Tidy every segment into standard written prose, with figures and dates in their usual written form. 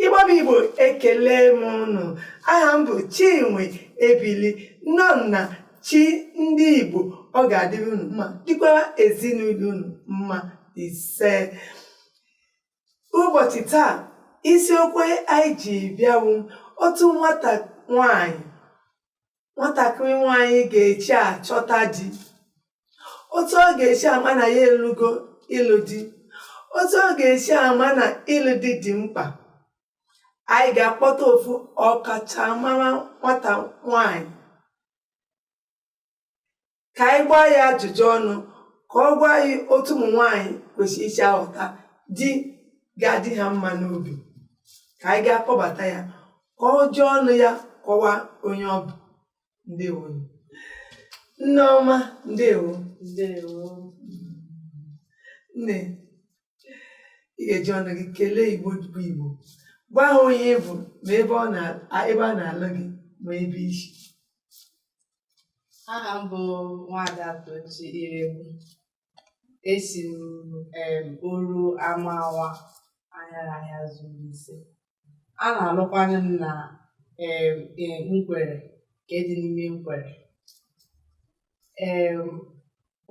Ịgbaba Igbo ekele m unu. Aha m bụ Chinwe Ebili, nọ na chi ndị Igbo. Ọ ga-adịrị unu mma, dịkwa ezinụlọ unu mma ise. Ụbọchị taa, isiokwu anyị ji bịawu otu nwatakịrị nwanyị ga-echi achọta di, otu ọ ga-esi ama na ya elugo ịlụ di, otu ọ ga-esi ama na ịlụ di dị mkpa. Anyị ga-akpọta ofu ọkachamara nwata nwanyị ka anyị gbaa ya ajụjụ ọnụ, ka ọ gwa anyị otu ụmụ nwanyị kwesịrị isi aghọta di ga-adị ha mma n'obi. Ka anyị ga-akpọbata ya ka ọ jụọ ọnụ ya kọwaa onye ọ bụ. Ndewo. Nneọma, ndewo. Ndewo. Nne, ị ga-eji ọnụ gị kelee Igbo bụ Igbo, gwa ha onye ịbụ, ma ebe a na-alụ gị, ma ebe isi. Aha m bụ Nwaada Tochi Iregbu. Esi m Oru Amawa ahịa zuru ise. A na-alụkwanye m na Nkwere nke dị n'ime Nkwere.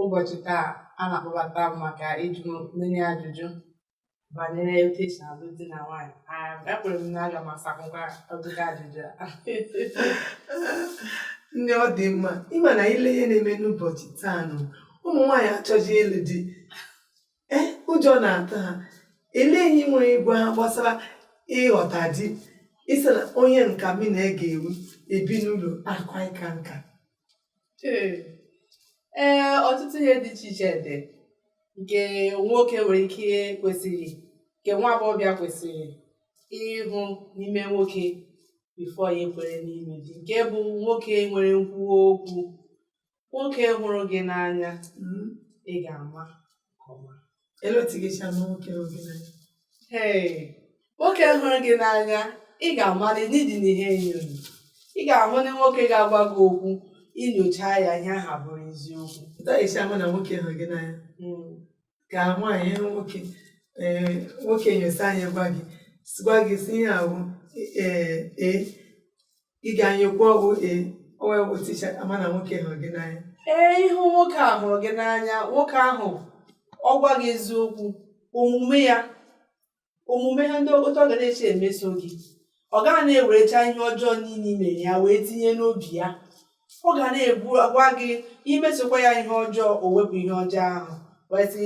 Ụbọchị taa a na-akpọbata m maka ịjụ menye ajụjụ banyere etu esi alụ di na nwaanyị. Ekwere m na aga m asakwụkwa ọtụtụ ajụjụ a. Nne, ọ dị mma ịma na ile ihe na-eme n'ụbọchị taa nụ ụmụ nwaanyị achọghị ịlụ di. Ụjọ na-atọ ha. Elee ihe nwere ịgwa ha gbasara ịghọta di, isi na onye nka mi na-ege ewu ebi n'ụlọ akwa ịka nka? Ọtụtụ ihe dị iche iche dị nke nwoke nwere ike kwesịrị, nke nwa agbọghọbịa kwesịrị ịhụ n'ime nwoke bifo ya ekwere n'ime di, nke bụ nwoke nwere nkwuwa okwu. Nwoke hụrụ gị n'anya, ị ga-ama nke ọma. Elotigicha nwoke hụrụ gị n'anya. Nwoke hụrụ gị n'anya, ị ga-amalị n'ịdị n'ihe enyoghị. Ị ga-ahụ na nwoke ga-agwa gị okwu, inyocha ya ihe aha bụrụ eziokwu. Ụtaghịchi ama na nwoke hụrụ gị n'anya ka nwaanyị nwoke nyosa anya gwa gị si ihe ahụ ị ga-anyekwa ọgwụ oticha ama na nwoke hụrụ gị n'anya. Ịhụ nwoke a hụrụ gị n'anya, nwoke ahụ ọ gwa gị eziokwu, omume ha ndị otu ọ ga na-eche emeso gị, ọ gaghị na-ewerecha ihe ọjọọ niile mere ya wee tinye n'obi ya. Ọ ga na-ebu agwa gị imesokwa ya ihe ọjọọ, o wepụ ihe ọjọọ ahụ wesị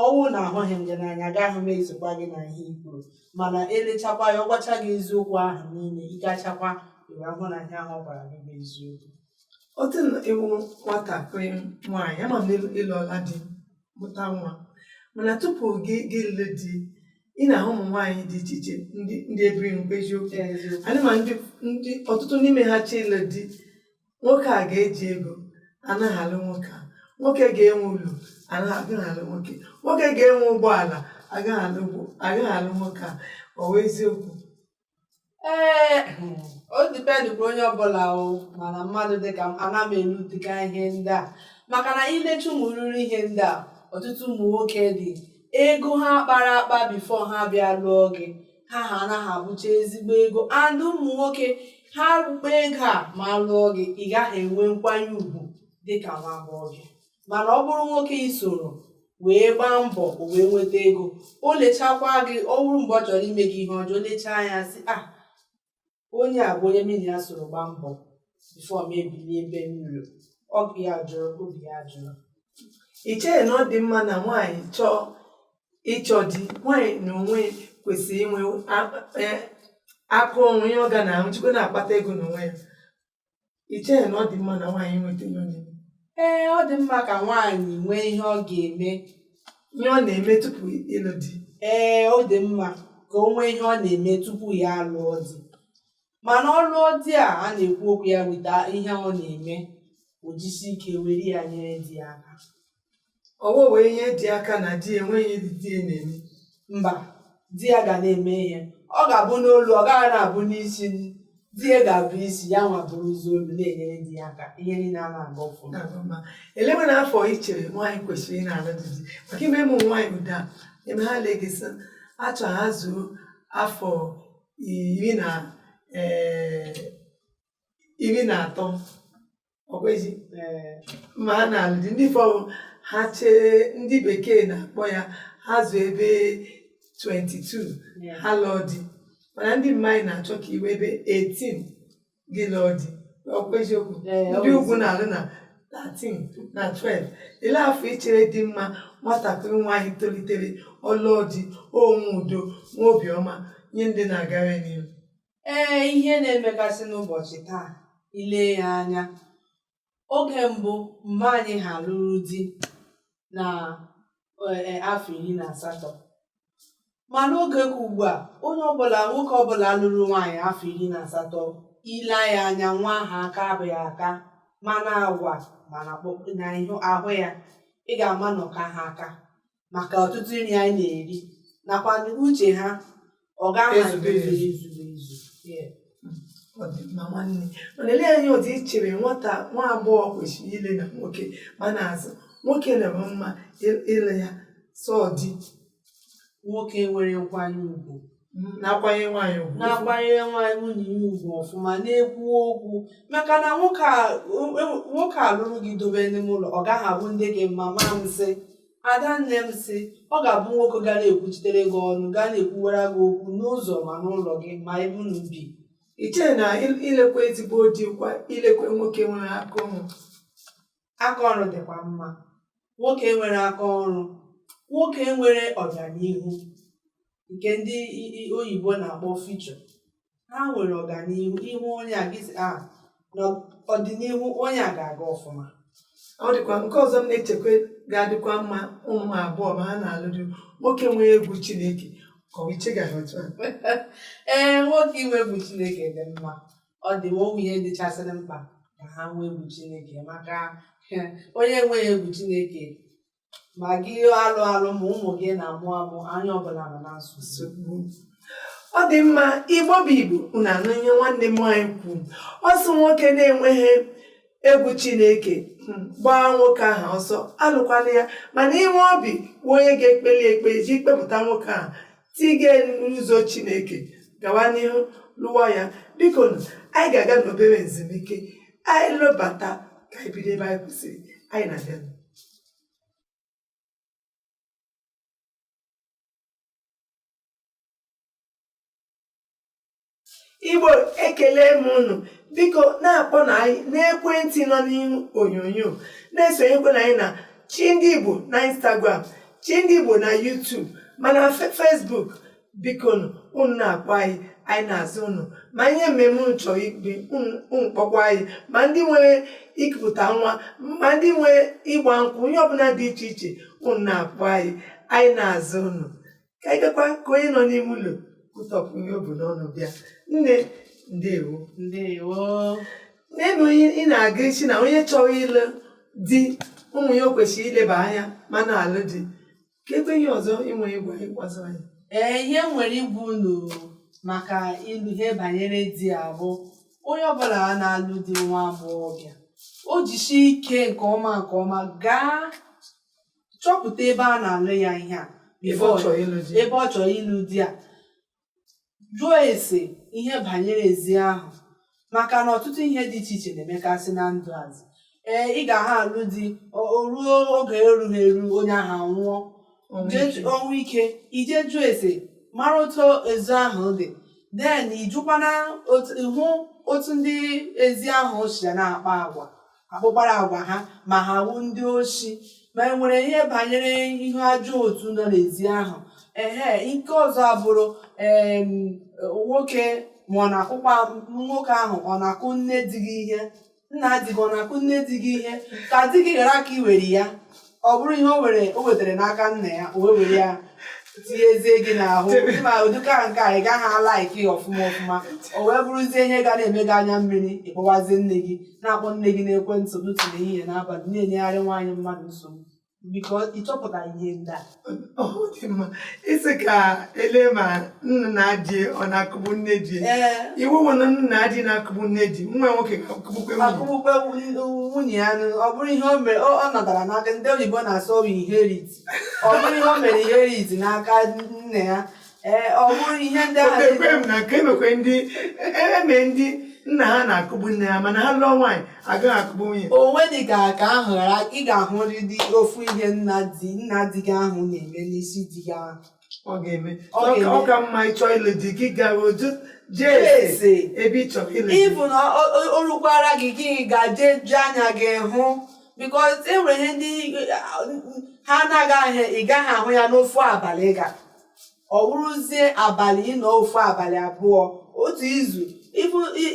ọwụ na ahụghị m gị n'anya, agaghị m esokwa gị na ihe ikwuru. Mana elechakwa ya, ọ gwacha gị eziokwu ahụ niile, ịgachakwa iwe ahụ na ihe ahụ ọ gwara gị bụ eziokwu. Otu iwu nwatakịrị nwaanyị, ama m ịlụọla di mụta nwa, mana tupu gị lụọ di, ị na-ahụ ụmụ nwaanyị dị iche iche ndị ebiri mgbe eziokwu. Anyị ma ọtụtụ n'ime ha chi ịlụ di, nwoke a ga-eji ego, anaghị alụ nwoke a. Nwoke ga-enwe ụlọ, agaghị alụ nwoke. Nwoke ga-enwe ụgbọala, agaghị alụ nwoke a. Ọ wụ eziokwu? O dipendịkwa onye ọbụla mana mmadụ dịka m ana m elu dịka ihe ndị a, maka na ilecha ụmụ ruru ihe ndị a, ọtụtụ ụmụ nwoke dị ego ha kpara akpa bifo ha bịa lụọ gị, ha anaghị abụcha ezigbo ego. And ụmụ nwoke ha rukpa ego a ma lụọ gị, ị gaghị enwe nkwanye ugwu dịka nwa agbọghọbịa. Mana ọ bụrụ nwoke isoro wee gbaa mbọ o wee nweta ego, o lechakwa gị, ọ bụrụ mgbe ọ chọrọ ime gị ihe ọjọọ, lechaa anya sị onye a bụ onye mmiri ya soro gbaa mbọ bifo m ebilie ebe mmiri, obi ya jụrụ. I cheghị na ọ dị mma na nwaanyị chọọ ịchọ di, nwaanyị na onwe kwesịrị inwe aka onwe ya, ọ ga na-ahụ chukwu na-akpata ego n'onwe ya. I cheghị na ọ dị mma na nwaanyị nweta ihe ọ na-eme? Ọ dị mma ka nwaanyị nwee ihe ọ ga-eme, ihe ọ na-eme tupu ịlụ di. Ọ dị mma ka o nwee ihe ọ na-eme tupu ya alụọ di. Mana ọ lụọ di a na-ekwu okwu ya weta ihe ọ na-eme, o jisi ike were ya nyere di ya aka. Ọwụ wee nye di aka na di enweghị di na-eme? Mba, di ya ga na-eme ihe. Ọ ga-abụ n'olu, ọ gaghị na-abụ n'isi. Di ya ga-abụ isi, ya nwa bụrụzi olu na-enyere di ya aka. Ihe niile a na-aga ọfụma. Elebe na afọ i chere nwaanyị kwesịrị ị na-alụ di, maka ime ụmụ nwaanyị ụda eme ha legịsị achọ ha zuo afọ iri na atọ ọkwezi ee ma ha na-alụ di ndị fọrọ ha chee ndị bekee na-akpọ ya ha zụ ebe 22 Yeah. ha lụọ di mana ndị mmadụ na-achọ ka iwe ebe 18 gị lụọ di ọkwa eziokwu ndị ugwu na-alụ na 13 na 12 ele afọ ichere dị mma nwatakịrị nwaanyị tolitere ọlụọ di onwe udo nwa obiọma ihe ndị na-agara n'ihu. ee ihe na-emegasị n'ụbọchị taa ile ya anya oge mbụ mgbe anyị ha lụrụ di na afọ 18 mana oge ka ugbu a onye ọbụla nwoke ọbụla lụrụ nwaanyị afọ 18 ile ya anya nwa ha aka abụghị aka mana agwa mana na ihu ahụ ya ị ga-ama na ọka ha aka maka ọtụtụ nri anyị na-eri nakwa uche ha ọ gaghị ezuru ezu. Yeah. Ọ dị mma nwanne mana ele anya ụdị ichere nwa agbọghọ kwesịrị ile na nwoke mana azụ nwoke na-eme mma ile ya sọ di nwoke nwere nkwanye ugwu na-akwanye nwaanyị ugwu na-akwanyere nwaanyị nwunye ya ugwu ọfụma na-ekwu okwu maka na nwoke alụrụ gị dobe n'ime ụlọ ọ gaghị abụ ndị gị mma ma m sị ada nne m sị ọ ga-abụ nwoke ga na-ekwuchitere gị ọnụ ga na-ekwuwara gị okwu n'ụzọ ma n'ụlọ gị ma ebe unu bi. I chere na ilekwa ezigbo di kwa ilekwa nwoke nwere aka ọrụ aka ọrụ dịkwa mma nwoke nwere aka ọrụ nwoke nwere ọganihu nke ndị oyibo na-akpọ future ha nwere ọganihu ihu onye a gị n'ọdịnihu onye a ga-aga ọfụma. ọ dịkwa nke ọzọ m na-echekwa ga-adịkwa mma ụmụ abụọ ma ha na-alụ di nwoke nwee egwu Chineke ka ọ ichegaghị otu a. ee nwoke inwe egwu Chineke dị mma ọ dị nwoke ihe dịchasịrị mkpa ka ha nwee egwu Chineke maka onye enweghị egwu Chineke ma gị alụ ma ụmụ gị na-amụ amụ anya ọbụla nọ na nsogbu. Ọ dị mma Igbo bụ Igbo unu anụ ihe nwanne m nwaanyị kwuru ọ sị nwoke na-enweghị egwu Chineke gbaa nwoke ahụ ọsọ alụkwana ya mana inwe obi onye ga-ekpeli ekpere ji kpepụta nwoke ahụ tige n'ụzọ Chineke gawa n'ihu lụwa ya. Biko anyị ga-aga n'obere ezumike anyị lụbata ka anyị bido ebe anyị kwụsịrị anyị na-abịa. Igbo ekele m unu biko na-akpọ na anyị n'ekwentị nọ n'ihu onyonyo na-esonyekwa na anyị na Chi Ndị Igbo na Instagram Chi Ndị Igbo na YouTube mana Facebook biko unu na-akpọ anyị na-azụ unu ma ihe mmemme unu chọrọ ikpe unu kpọkwa anyị ma ndị nwere ikupụta nwa ma ndị nwere ịgba nkwụ ihe ọbụla dị iche iche unu na-akpọ anyị na-azụ unu ka anyị gakwa ka onye nọ n'ime ụlọ kwutọpụ ihe obu n'ọnụ bịa. Nne ndewo n'elu ị na-aga isi na onye chọrọ ịlụ di ụmụ ya o kwesịrị ileba anya ma na-alụ di ka ebe ihe ọzọ inwe ịgwa ịkwazọ anyị. Ihe m nwere igwu unu maka ịlụ ihe banyere di abụ onye ọbụla a na-alụ di nwa agbọghọbịa o jisie ike nke ọma gaa chọpụta ebe a na-alụ ya ihe a ebe ọ chọrọ ịlụ di a jụọ ese ihe banyere ezi ahụ maka na ọtụtụ ihe dị iche iche na-emekasị na ndụ azụ. Ị ga-aha alụ di ruo oge erughị eru onye ahụ nwụọ ọnwụ ike ije jụọ ese mara otu ezi ahụ dị den ijụkwana hụ otu ndị ezi ahụ si na-akpụkpara agwa ha ma ha wụ ndị oshi ma enwere ihe banyere ihe ajọ otu nọ n'ezi ahụ. Nke ọzọ abụrụ nwoke ma ọ na-akụkwa nwoke ahụ ọ na-akụ nne di gị ihe nna di gị ọ na-akụ nne di gị ihe ka di gị ghara ka iwere ya ọ bụrụ ihe o wetara n'aka nna ya o were ya tinyezie gị n'ahụ ma ụdịka nke a ị gaghị alaiki ọfụma o wee bụrụzie ihe ga na-eme gị anya mmiri ịkpọwazie nne gị na-akpọ nne gị n'ekwentị n'otu n'ehihie n'abalị na-enyegharị nwaanyị mmadụ nsogbu biko ịchọpụta ihe ndị a. Ọ dị mma isi ka ele ma nna na-adị ọ na-akụgbu nne di iwu bụ na nna na-adị na-akụgbu nne di nwa nwoke ga-akụgbukwe nwunye ya ọ bụrụ ihe o mere ọ natara n'aka ndị oyibo na-asọ inherit ọ bụrụ ihe o mere inherit n'aka nne ya ọ bụrụ ihe ndị ahụ ekwe m na nke emekwe ndị eme ndị nna ha na-akụgbu nne ha mana ha lụọ nwaanyị agaghị akụgbu nwunye. onwe dị ka ahụ ghara ị ga-ahụrịdị ofu ihe nna di gị ahụ na-eme n'isi di gị ahụ ọ ga-eme ọ ka mma ịchọ ịlụ di gị gara oju jee ese ebe ị chọrọ ịlụ di. ịbụ na o rukwara gị gị ga-je ju anya gị hụ because e nwere ihe ndị ha anaghị ị gaghị ahụ ya n'ofu abalị ọ bụrụzie abalị ịnọ ofu abalị abụọ otu izu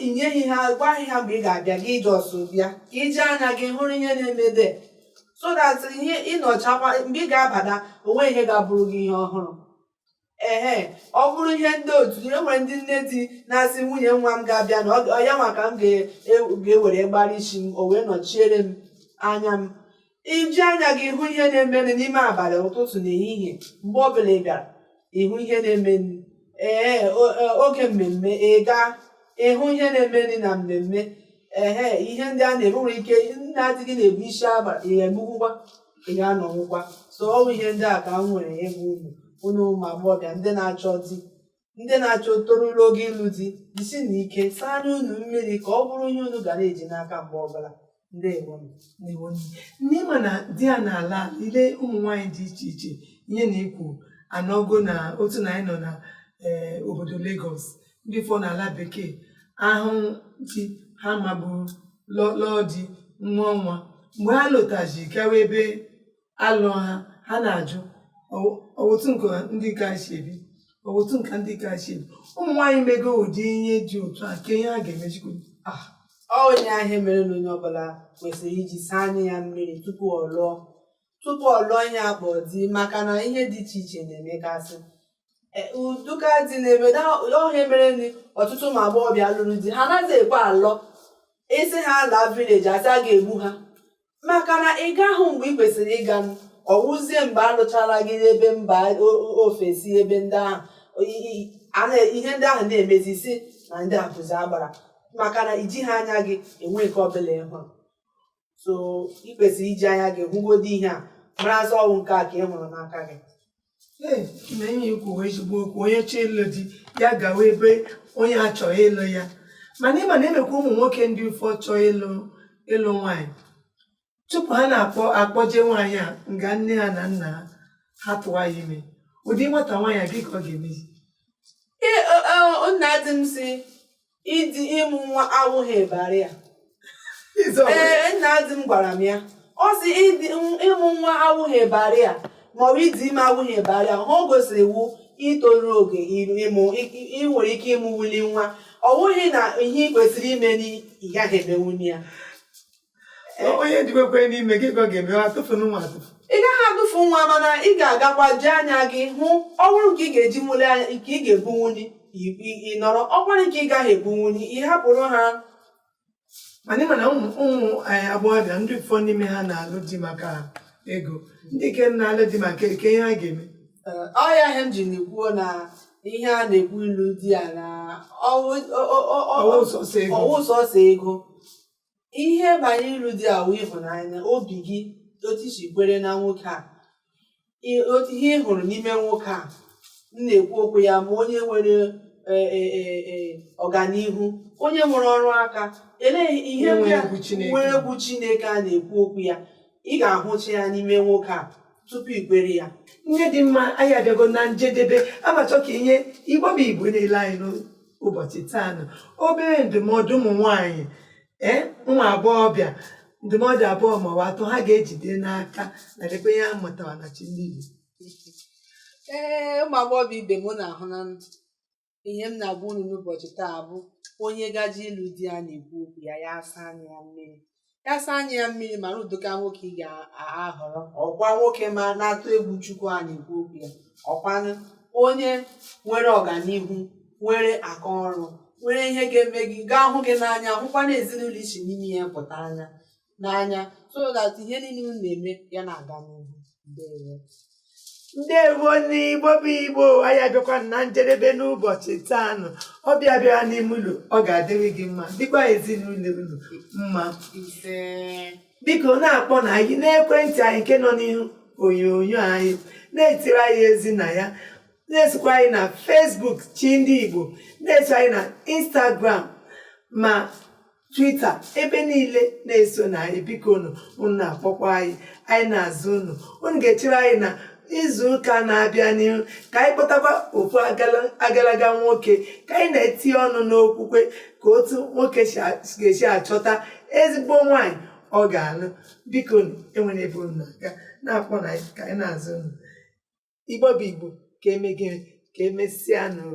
inyeghị ha gwaghị ha mgbe ị ga-abịa gị jọsụ bịa ka iji anya gị hụrụ ihe na-emede so that ihe ịnọchakwa mgbe ị ga-abata onwe ihe ga-abụrụ gị ihe ọhụrụ. Ọ bụrụ ihe ndị otu enwere ndị nne di na-asị nwunye nwa m ga-abịa na ya nwa ka m ga-ewere gbara isi m o wee nọchiere m anya m iji anya gị hụ ihe na-eme n'ime abalị ụtụtụ na ehihie mgbe ọbụla ị bịara ịhụ ihe na-eme oge mmemme ị gaa ịhụ ihe na-eme na mmemme ihe ndị a na-enwere ike nna adịghị na-ebu isi abalị ị ga-egbugwa ị ga-anọnwụkwa so ọnwụ ihe ndị a ka m nwere ebe unu ụmụ agbọghọbịa ndị na-achọ di ndị na-achọ toruru oge ịlụ di isi na ike saa unu mmiri ka ọ bụrụ ihe unu ga na-eji n'aka mgbe ọbụla. n'ịma na di ya n'ala ile ụmụ nwaanyị dị iche iche ihe na-ekwu anọgo na otu na anyị nọ na obodo Lagos ndị fọ n'ala bekee ahụ di ha maburu lụọ di nwa ọnwa mgbe ha lụtaji gawa ebe alụ ha na-ajụ otu nke ndị ka si ebi otu nka ndị ka si ebi ụmụ nwaanyị mego ụdị ihe dị otu a ka ihe ha ga-emechikwu. onye ahịa mere na onye ọbụla kwesịrị iji saa anya ya mmiri tupu ọ lụọ ihe akpọ di maka na ihe dị iche iche na-emegasị uduka dị na-eme ọhịa mere nri ọtụtụ ụmụ agbọghọbịa lụrụ di ha anaghị ekwe alọ isi ha laa vileji asị a ga-egbu ha maka na ị gahụ mgbe ị kwesịrị ịga ọwụzie mgbe alụchala gị n'ebe mba ofesi ebe ndị ahụ ihe ndị ahụ na-emezi isi na ndị abụzi agbara maka na iji ha anya gị enwe nke ọbụla ịhụrụ so ị kwesịrị iji anya gị hụgodi ihe a marazị ọnwụ nke a ka ị hụrụ n'aka gị. na ihe ikwu ezigbo okwu onye chọọ ịlụ di ya gawa ebe onye a chọrọ ịlụ ya mana ịma na emekwa ụmụ nwoke ndị ụfọ chọọ ịlụ nwaanyị tupu ha na-akpọje nwaanyị a nga nne ha na nna ha tụwa ya ime ụdị nwata nwaanyị a gị ka ọ ga-emezi. nna di m si ịmụ nwa awụghị ịbarị ya nna di m gwara m ya ọ si ịmụ nwa awụghị ịbarị ya maọbụ ịdị ime awụghị ịbarị ya ha o gosiri iwu itoru oge ị nwere ike ịmụwuli nwa ọ bụghị na ihe ị kwesịrị ime ị gaghị emenwunye ya. onye dịbekwe n'ime gị ka ọ ga-eme atụfu nwa atụfu ị gaghị atụfu nwa mana ị ga-agakwa ji anya gị hụ ọ bụrụ ka ị ga-eji nwule anya nke ị ga-ebunwunye ị nọrọ ọkwara nke ị gaghị ebunwunye ị hapụrụ ha. mana ịma na ụmụ agbọghọbịa ndị ụfọ n'ime ha na-alụ di maka ego ndị ke na-alụ di maka eke ihe ha ga-eme ọya ihe m ji na-ekwuo na ihe a na-ekwu ilu di ya na ọwụ sọsọ ego ihe banyere ịlụ di awụ ịhụnanya obi gị otu isi kwere na nwoke a otu ihe ị hụrụ n'ime nwoke a m na-ekwu okwu ya ma onye nwere ọganihu onye nwere ọrụ aka eleghị ihe nwere egwu Chineke a na-ekwu okwu ya ị ga-ahụcha ya n'ime nwoke a tupu ikwere ya. ihe dị mma anyị abịago na njedebe amachọ ka ihe ịgbaba igbo na-ele anyị n'ụbọchị taa obere ndụmọdụ ụmụ nwaanyị ụmụ agbọghọbịa ndụmọdụ abụọ ma ọ atọ ha ga-ejide n'aka na dekwe ya mụtara na chi ndị Igbo. ụmụ agbọghọbịa ibe m na-ahụ na ihe m na-agwa unu n'ụbọchị taa bụ onye gaji ịlụ di ya na-ekwu okwu ya saa anya ya mmiri mara ụdịka nwoke ị ga-ahọrọ ọkwa nwoke ma na-atụ egwu Chukwu a na-ekwu okwu ya ọkwanụ onye nwere ọganihu nwere aka ọrụ nwere ihe ga-eme gị gaa hụ gị n'anya hụkwana ezinụlọ isi n'ime ya pụta anya n'anya so that ihe niile unu na-eme ya na-aga n'ihu. ndewo n'Igbo bụ Igbo anyị abịakwa na njedebe n'ụbọchị taa ọbịa bịara n'ime ụlọ ọ ga-adịrị gị mma dịkwa ezinụlọ ụlọ mma biko na-akpọ na anyị n'ekwentị anyị nke nọ n'ihu onyonyo anyị na-etiri anyị ezi na ya na-esokwa anyị na Facebook Chi Ndị Igbo, na-eso anyị na Instagram ma Twitter, ebe niile na-eso na anyị. Biko unu na-akpọkwa anyị na-azụ unu ga-echere anyị na izu ụka na-abịa n'ihu ka anyị kpọtakwa ofu agalaga nwoke ka anyị na-etinye ọnụ n'okwukwe ka otu nwoke ga-esi achọta ezigbo nwaanyị ọ ga-alụ. Biko enwere ebe unu na-aga na-akpọ na ka anyị na-azụ unu. Igbo bụ Igbo, ka emesịa nụ.